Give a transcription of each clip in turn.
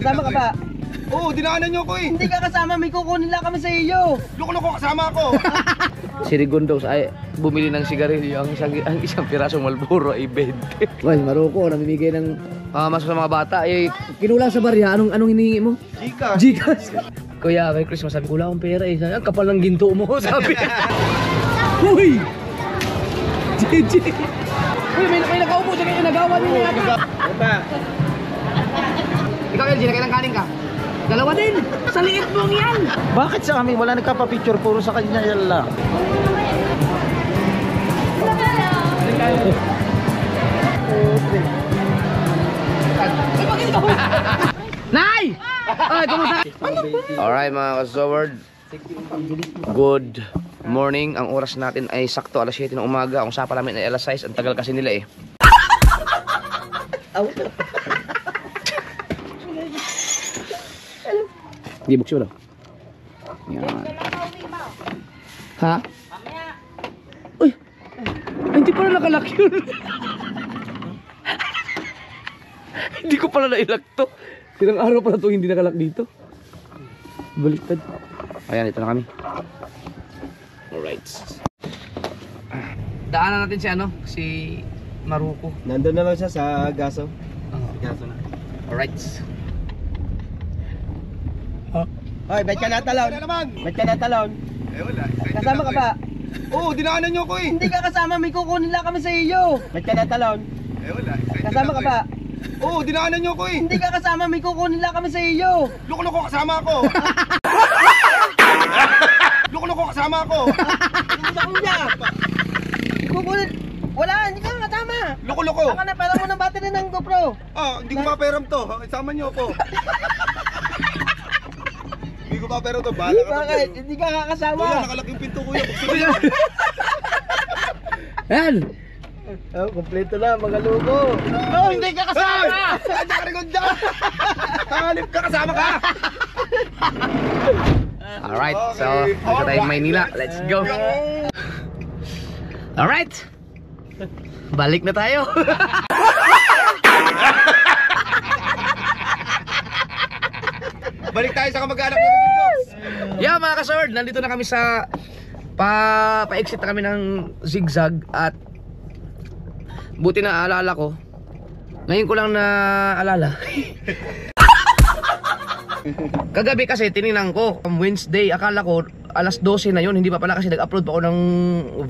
Kasama ka ba? Oo, dinaanan nyo ko eh. Hindi ka kasama, may kukunin lang kami sa iyo. Loko-loko kasama ako. Si Rigondos ay bumili ng sigarilyo. Ang isang pirasong Marlboro ay 20. Well, Maruko, namimigay ng mas sa mga bata. Eh, kinulang sa barya, anong hinihingi mo? Gcash. Gcash. Kuya, may Christmas, sabi ko, wala akong pera eh. Ang kapal ng ginto mo, sabi. Uy! JJ! Uy, may nakaupo siya kayo, nagawa niyo na yata. Opa. Ikaw, LG, nakailang kanin ka? Dalawa din! Sa liit mong yan! Bakit sa amin wala nagkapa-picture, puro sa kanya yan lang? Nay! Ay, kumusta? Alright mga kasaward, good morning. Ang oras natin ay sakto alas 7 ng umaga. Ang sapa namin ay alas 6. Ang tagal kasi nila eh. Hindi, buksi mo daw. Yan. Ha? Uy! Hindi pala nakalak yun. Hindi ko pala nailak to. Ilang araw pala to hindi nakalak dito. Baliktad. Ayan, dito na kami. Alright. Daanan natin si ano? Si Maruko. Nandun na lang siya sa gaso. Gaso na. Alright. Hoy, ba't ka natalon? Ba't ka natalon? Eh wala. Kasama ka ba? Oo, dinaanan nyo ko eh. Hindi ka kasama, may kukunin lang kami sa iyo. Ba't ka natalon? Eh wala. Kasama ka ba? Oo, dinaanan nyo ko eh. Hindi ka kasama, may kukunin lang kami sa iyo. Loko-loko kasama ako. Loko-loko kasama ako. Hindi sa kunya. Kukunin. Wala, hindi ka kasama. Loko-loko. Saka na, parang mo ng battery ng GoPro. Ah, hindi ko paperam to. Isama nyo ako. Hindi ko paperam to. Bahala ka. Bakit? Hindi ka kasama. Kuya, nakalak yung pinto kuya. Ayan! Oh, kompleto na, mga lugo. Oh, hindi ka kasama! Saan ka rin dyan? Hanip ka, kasama ka! Alright, so dito tayo Maynila. Let's go! Alright! Balik na tayo! Balik tayo sa kamag-anak ni Rigondos. Yeah mga kasword, nandito na kami sa pa-exit na kami ng zigzag. At buti na alala ko, ngayon ko lang naalala. Kagabi kasi tinignan ko Wednesday, akala ko alas 12 na yun. Hindi pa pala kasi nag-upload pa ako ng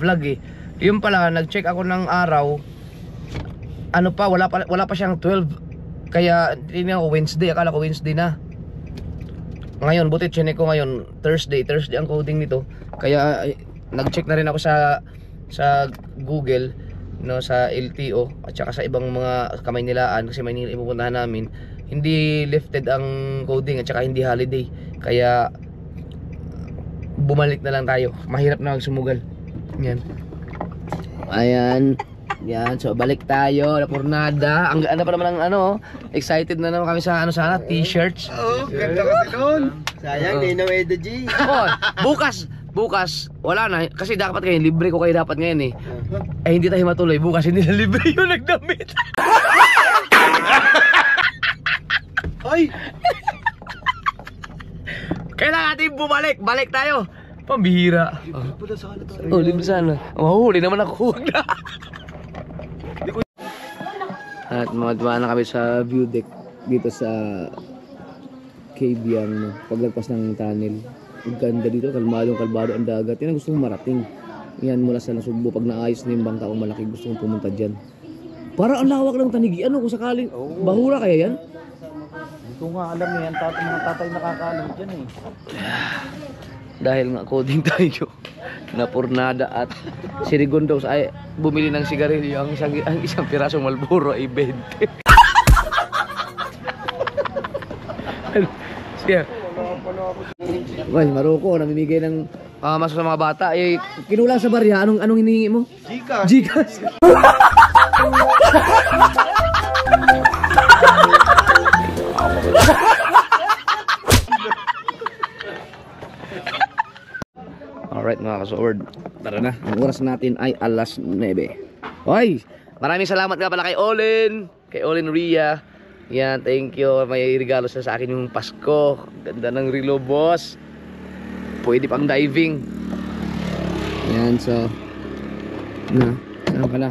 vlog eh. Yun pala, nag-check ako ng araw, ano pa, wala pa siyang 12. Kaya tinignan ko Wednesday, akala ko Wednesday na. Ngayon, buti chinek ko ngayon Thursday ang coding nito. Kaya nag-check na rin ako sa Google, no, sa LTO at saka sa ibang mga Kamaynilaan kasi Maynila ipupuntahan namin. Hindi lifted ang coding at saka hindi holiday. Kaya bumalik na lang tayo. Mahirap na magsumugal. Yan. Ayan. Yan, so balik tayo, Lapurnada. Ang ano pa naman ang ano, excited na naman kami sa ano sana, t-shirts. Oo, ganda kasi doon. Sayang, Nino Edo G. Oh, bukas wala na kasi dapat kayo libre ko kayo dapat ngayon eh. Eh hindi tayo matuloy, bukas hindi na libre yung nagdamit. Ay! Kailangan natin balik tayo. Pambihira. Pala sana tayo. Oh, libre sana. Mahuli naman ako. Huwag na. At dumaan na kami sa view deck dito sa cave yan, paglagpas ng tunnel. Ang ganda dito, kalmadong kalbado ang dagat. Yan ang gusto kong marating. Yan mula sa Nasugbo, pag naayos na yung bangka kong malaki, gusto kong pumunta dyan. Para ang lawak ng Tanigi, ano kung sakaling bahura kaya yan? Hindi ko nga alam yan, mga tatay nakakaalam dyan eh. Dahil nga coding tayo na Purnada at si Rigondos ay bumili ng sigarilyo. Ang isang pirasong Marlboro ay 20. Siya. Well, Maruko, namimigay ng mas sa mga bata. Eh, kinulang sa barya, anong hinihingi mo? Gcash. Gcash. Alright mga kasword, tara na. Ang oras natin ay alas 9. Hoy, maraming salamat nga pala kay Olin Ria Yan, thank you. May regalo siya sa akin yung Pasko. Ganda ng relo, boss. Pwede pang diving. Yan, so saan ka na?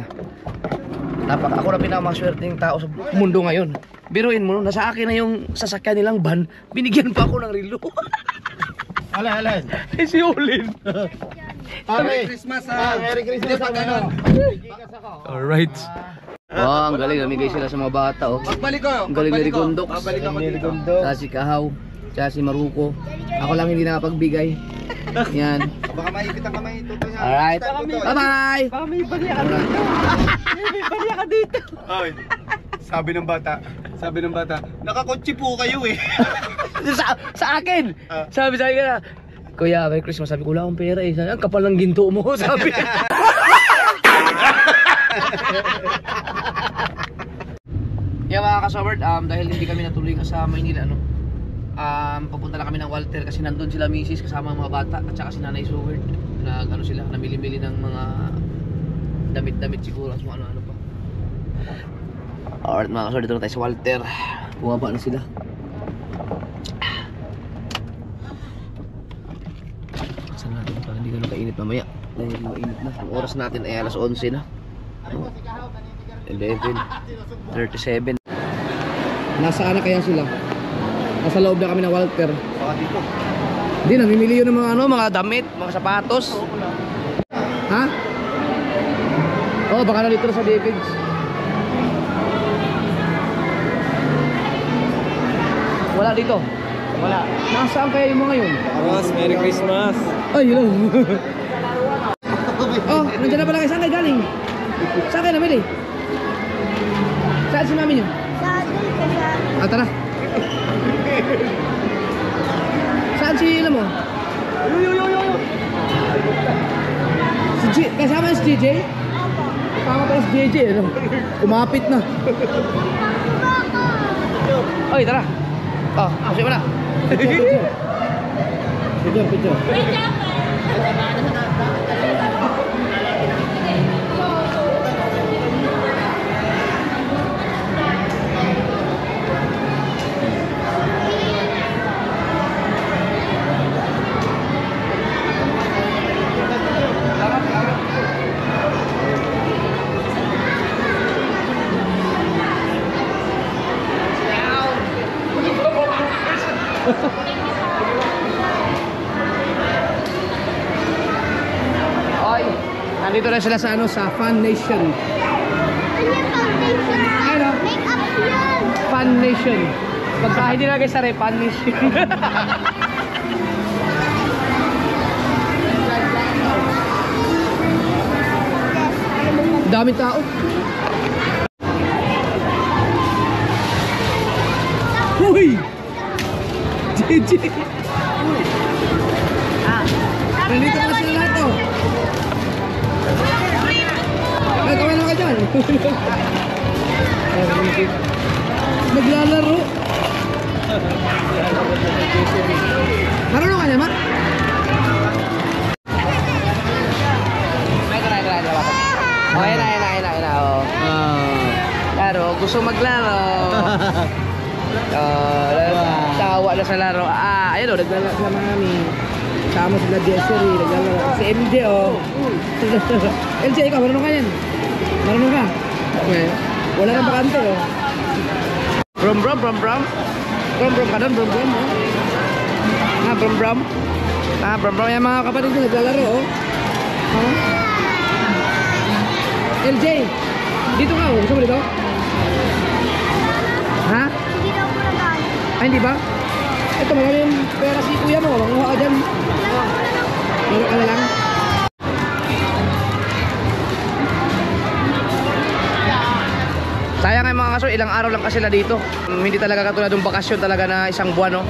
Ako na pinakamaswerteng tao sa mundo ngayon. Biruin mo, nasa akin na yung sasakyan nilang van. Binigyan pa ako ng relo. Alin? Si Olin. Merry Christmas ha. Merry Christmas ha. Ganon. Alright. Ang galing, namigay sila sa mga bata, oh. Pagbalik ko. Ang galing ni Rigondok. Pagbalik ako dito. Sa si Kahaw, sa si Maruko. Ako lang hindi nakapagbigay. Yan. Baka maipit ang kamay. Alright. Bye-bye. Baka may barya ka dito. May barya ka dito. Oy. Sabi ng bata, nakakotse po kayo eh. sa akin. Sabi sa akin na, Kuya, Merry Christmas. Sabi ko, wala akong pera eh. Sabi, ang kapal ng ginto mo. Sabi. Yeah, mga kasabard, dahil hindi kami natuloy sa Maynila, papunta na kami ng Walter kasi nandun sila misis kasama ang mga bata at saka si Nanay Seward. Sila, namili-mili ng mga damit-damit siguro at ano-ano pa. Alright mga kasabard, dito na tayo sa Walter. Buwaba na sila. Saan natin para hindi ganun kainit mamaya dahil mainit na. Ang oras natin ay alas 11 na. 11:37. Nasaan na kaya sila? Nasa loob na kami ng Walter. Baka dito. Hindi, namimili yun ng mga damit, mga sapatos. Ha? Oo, baka nalito na sa David's. Wala dito. Wala. Nasaan kaya yung mga yun? Boss, Merry Christmas. Ay, yun. Oh, nandiyan na pala kayo. Saan kayo galing? Saan kayo namili? Saan si mami nyo? Ah, tara. Saan si ilan mo? Kasama yung si JJ? Kasama pala si JJ, ano? Kumapit na. Oy, tara. Oh, kasi mo na. Picture. Oy, nandito na sila sa sa Fun Nation. Ano? Fun Nation. Pagka hindi na guys, Fun Nation. Daming tao. Uy! JJ! Nandito na sila lahat, oh. Ay, kawin lang ka dyan. Naglalaro. Marunong ka naman? Oh, ayan na, oh. Laro, gusto maglaro. Tawa na sa laro. Ayun, oh, naglalaro sa mami. Sama sila Jessery, naglalaro. Si MJ, oh. MJ, ikaw, marunong ka yan? Marunong ka? Okay. Wala nang bakante, oh. Brum ka doon, brum, oh. Brum. Yan mga kapatid ko, naglalaro, oh. LJ, dito ka, oh. Gusto mo dito? Ha? Hindi daw ko nagano. Ay, hindi ba? Ito, marami yung pera si kuya mo. Makuha ka dyan. Meron ka na lang. Sayang nga mga kaso, ilang araw lang kasi sila dito. Hindi talaga katulad ng bakasyon talaga na isang buwan, no?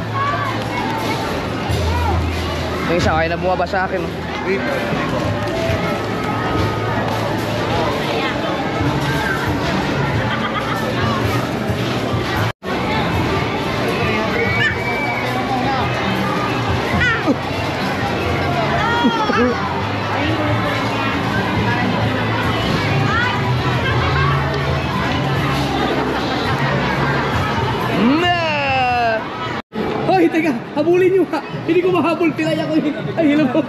Yung isa, kaya na bumaba sa akin. teka, habulin nyo ha. Hindi ko mahabol, pilay ako eh. Ay, hello po.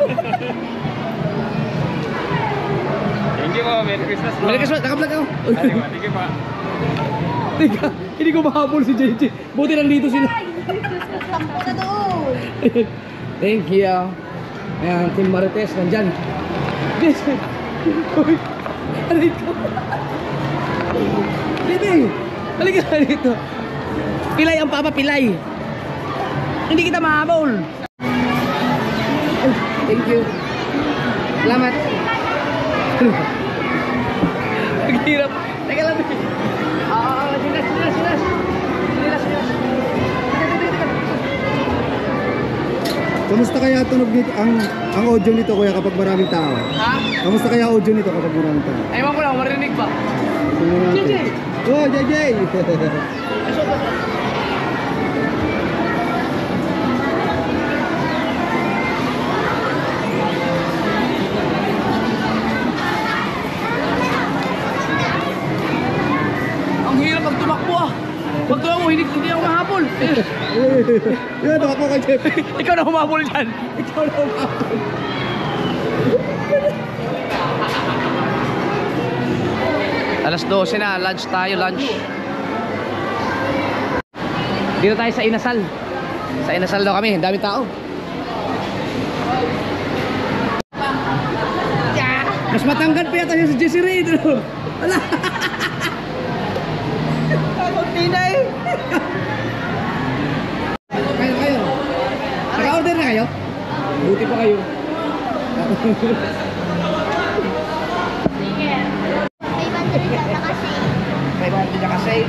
Thank you po. Merry Christmas po. Merry Christmas, nakablog ako. Thank you po. Teka, hindi ko mahabol si JJ. Buti nandito sila. Takbo na doon. Thank you. Ayan, Team Marites, nandyan. Yes. Uy, aray ko. Dito, halika na dito. Pilay ang papa, pilay. Hindi kita mahabol. Ay, thank you. Salamat. Naghirap. Teka lang. Sinas. Kamusta kaya tunog nito ang audio nito kuya kapag maraming tao? Ha? Kamusta kaya audio nito kapag maraming tao? Ewan ko lang, marinig ba? Tingnan natin. JJ! Oh, JJ! Ang hirap pag tumakbo ah. Pag tumakbo, hindi ako mahabol. Yun, ako kay JJ. Ikaw na humabol dyan. Ikaw na humabol. Alas 12 na, lunch tayo, lunch. Dito tayo sa Inasal. Sa Inasal daw kami, ang daming tao. Mas matangkad pa yata siya sa Jesse Ray. Wala. Takot tinay. Kayo. Naka-order na kayo? Buti pa kayo. May bandit na kasi.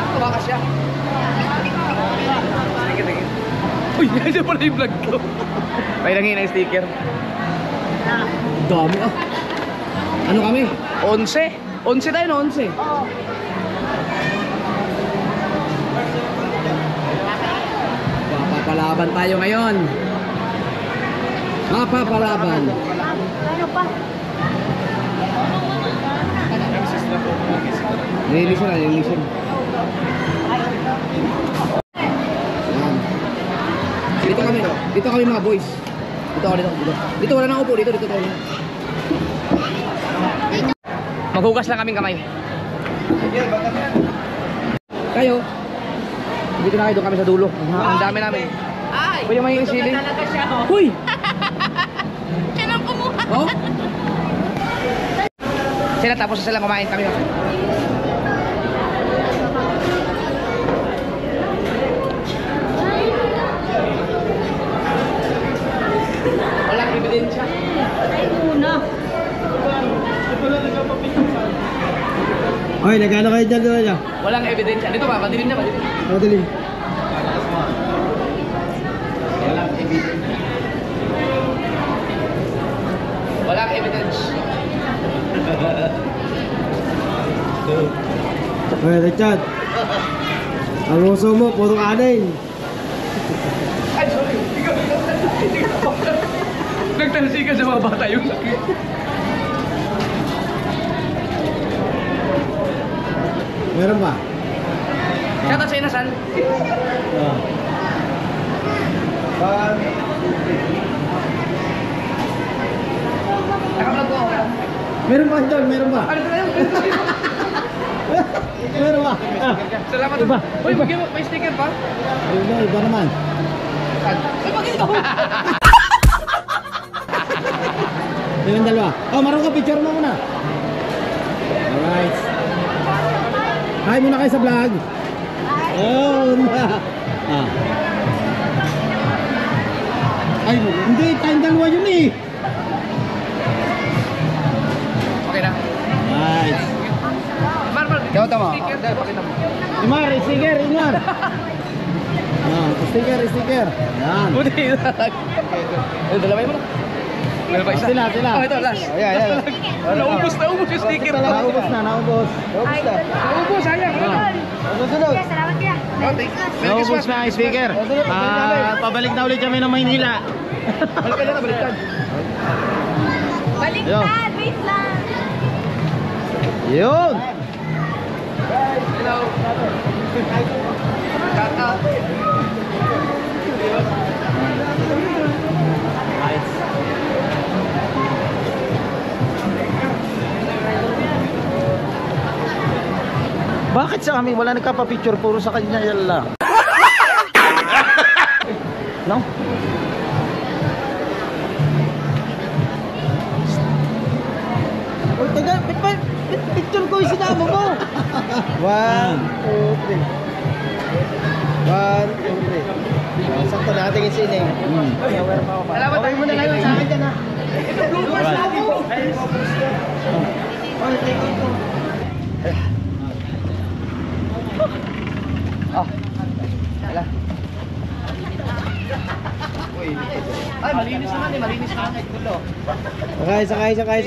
Tumakas siya. Uy, nandiyan pala yung vlog ko. May nangin ang sticker. Dami ah. Ano kami? 11. 11 tayo no, 11. Oo. Mapapalaban tayo ngayon. Mapapalaban. Ano pa? Nililis na, nililis na. Dito kami mga boys. Dito wala nang upo, dito. Maghugas lang kaming kamay. Kayo. Dito na kayo, doon kami sa dulo. Ang dami namin. Ay! Pwede may sili. Talaga siya. Huy! Siya nang kumuha. Oh? Sila tapos na sila kumain kami. Walang ebidensya. Ay, muna. Ay, nagano kayo dyan doon niya? Walang ebidensya. Dito ba? Madilim na, madilim. Madaling. Walang evidence. Ay, Richard. Ang uso mo, puro kanin. Ay, sorry. Nagtansi ka sa mga bata yung sakit. Meron ba? Shoutout sa Inasal. Nakablog ko ako. Meron ba doon? Meron ba? Ano tayo? Meron ba? Salamat. Iba. Uy, bigyan mo. May sticker pa? Iba naman. Ay, bakit ito? Yung dalawa. Oh, marunong ka, picture mo muna. Alright. Hi muna kayo sa vlog. Oh, ah. Ay, hindi, tayong dalawa yun eh. Okay na. Right. Mar. Ikaw tama. Sticker. Pakita mo. Imar, sticker, Imar. Sticker. Yan. Buti na. Dalaway mo na. Meron pa isa? Sila. Oh, ito, last. Ayan. Naubos yung sticker. Naubos na. Naubos, sayang. Susunod. Salamat ya. Naubos na ang sticker. Pabalik na ulit kami ng Maynila. Baliktad. Baliktad, wait lang. Yun. Hello. Kaka. Bakit sa amin wala nagkapa-picture, puro sa kanya yan lang? No? Uy, taga, picture ko yung sinama mo. 1, 2, 3. 1, 2, 3. Sakto na ating isinig. Salamat tayo muna ngayon sa akin dyan ha. Ah. Wala. Ay, malinis naman eh. Malinis naman eh. Dulo. Sakay. Sakay kayo,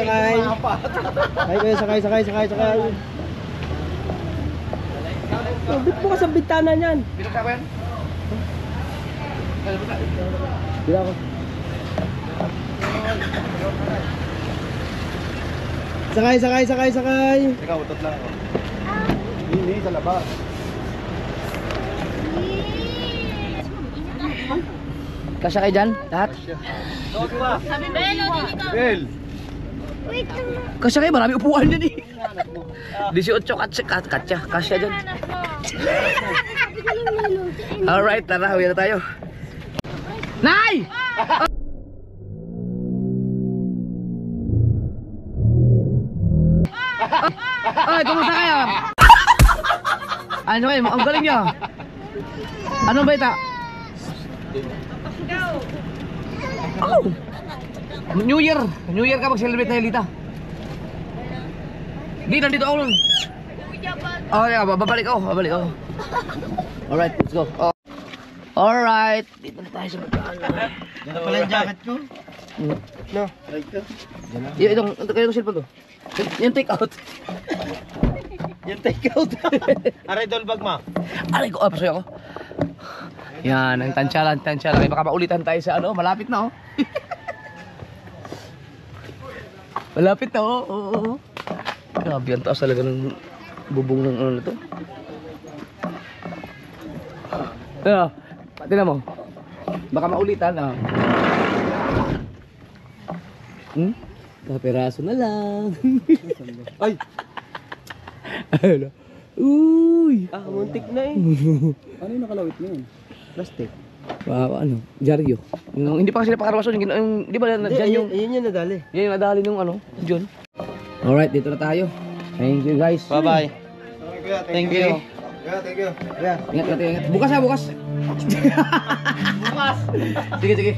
sakay. Oh, bit mo ka sa bintana niyan. Binukta ko yan? Bila ko. Sakay. Ikaw, utot lang. Hindi, sa labas. Kasya kayo dyan? Lahat? Sabi Belo, dili ka. Bel! Wait lang. Kasya kayo, marami upuan dyan eh. 18 katsa. Kasya dyan. Sabi ko lang Lilo. Alright, tara, huwi na tayo. Nay! Ay, kumusta kayo? Ano kayo? Ang galing nyo. Anong baita? Oh! New Year ka mag-celebrate na Elita. Di, nandito ako nun. Oh, yeah, babalik ako. Alright, let's go. Oh. Alright, dito na tayo sa magkaan. Yan na pala yung jacket ko. No. Itong cellphone to. Yung take out. Yung take out. Aray, doll bag mo. Aray ko, pasoy ako. Yan, ang tansyalan. Kaya baka maulitan tayo sa ano, malapit na oh. Malapit na oh, oo. Grabe, ang taas talaga ng bubong ng ano na to. Ano, tignan mo. Baka maulitan ah. Kapiraso na lang. Ay! Ano? Uy! Ah, muntik na eh. Ano yung nakalawit mo yun? Plastic. Ano? Dyaryo. Yung, hindi pa kasi napakarwason. Yung, di ba dyan yung... Ayun yung nadali. Yan yung nadali nung ano, John. Alright, dito na tayo. Thank you guys. Bye-bye. Thank you. Ingat. Bukas ha, bukas. Bukas. Sige.